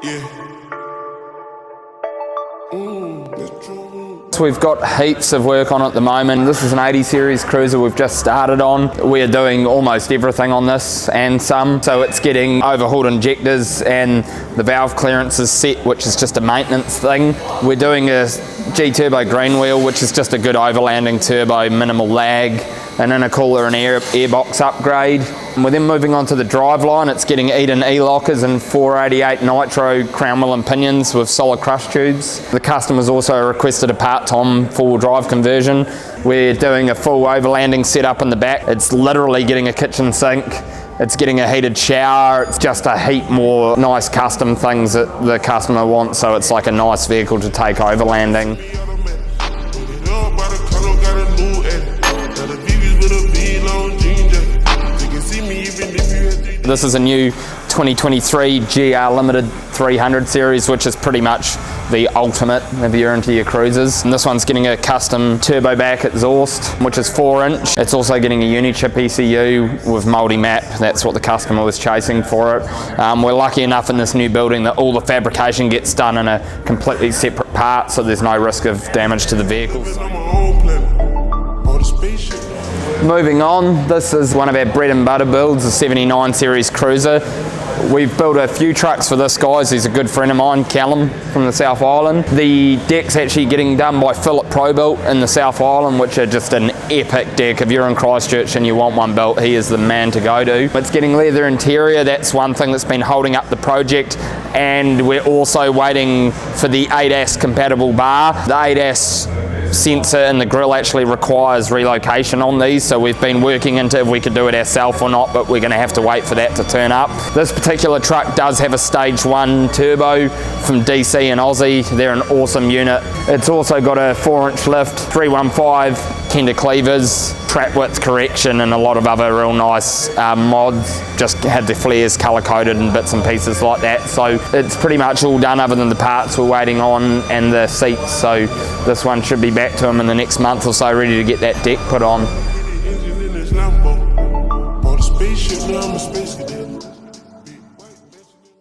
So we've got heaps of work on at the moment. This is an 80 series cruiser we've just started on. We're doing almost everything on this and some. So it's getting overhauled injectors and the valve clearance is set, which is just a maintenance thing. We're doing a G-turbo green wheel, which is just a good overlanding turbo, minimal lag, an intercooler and airbox upgrade. We're then moving on to the driveline. It's getting Eden E-lockers and 488 nitro crown wheel and pinions with solid crush tubes. The customer's also requested a part-time four-wheel drive conversion. We're doing a full overlanding setup in the back. It's literally getting a kitchen sink. It's getting a heated shower. It's just a heap more nice custom things that the customer wants, so it's like a nice vehicle to take overlanding. This is a new 2023 GR Limited 300 series, which is pretty much the ultimate if you're into your cruisers. And this one's getting a custom turbo back exhaust, which is 4-inch. It's also getting a Unichip ECU with multi-map. That's what the customer was chasing for it. We're lucky enough in this new building that all the fabrication gets done in a completely separate part, so there's no risk of damage to the vehicles. Moving on, this is one of our bread and butter builds, a 79 series cruiser. We've built a few trucks for this guy. He's a good friend of mine, Callum, from the South Island. The deck's actually getting done by Philip Pro-Built in the South Island, which are just an epic deck. If you're in Christchurch and you want one built, he is the man to go to. It's getting leather interior. That's one thing that's been holding up the project. And we're also waiting for the ADAS compatible bar. The ADAS sensor in the grille actually requires relocation on these, so we've been working into if we could do it ourselves or not, but we're going to have to wait for that to turn up. This particular truck does have a stage 1 turbo from DC and Aussie. They're an awesome unit. It's also got a 4-inch lift, 315 tender cleavers, trap width correction, and a lot of other real nice mods. Just had the flares color coded and bits and pieces like that, so it's pretty much all done other than the parts we're waiting on and the seats. So this one should be back to him in the next month or so, ready to get that deck put on.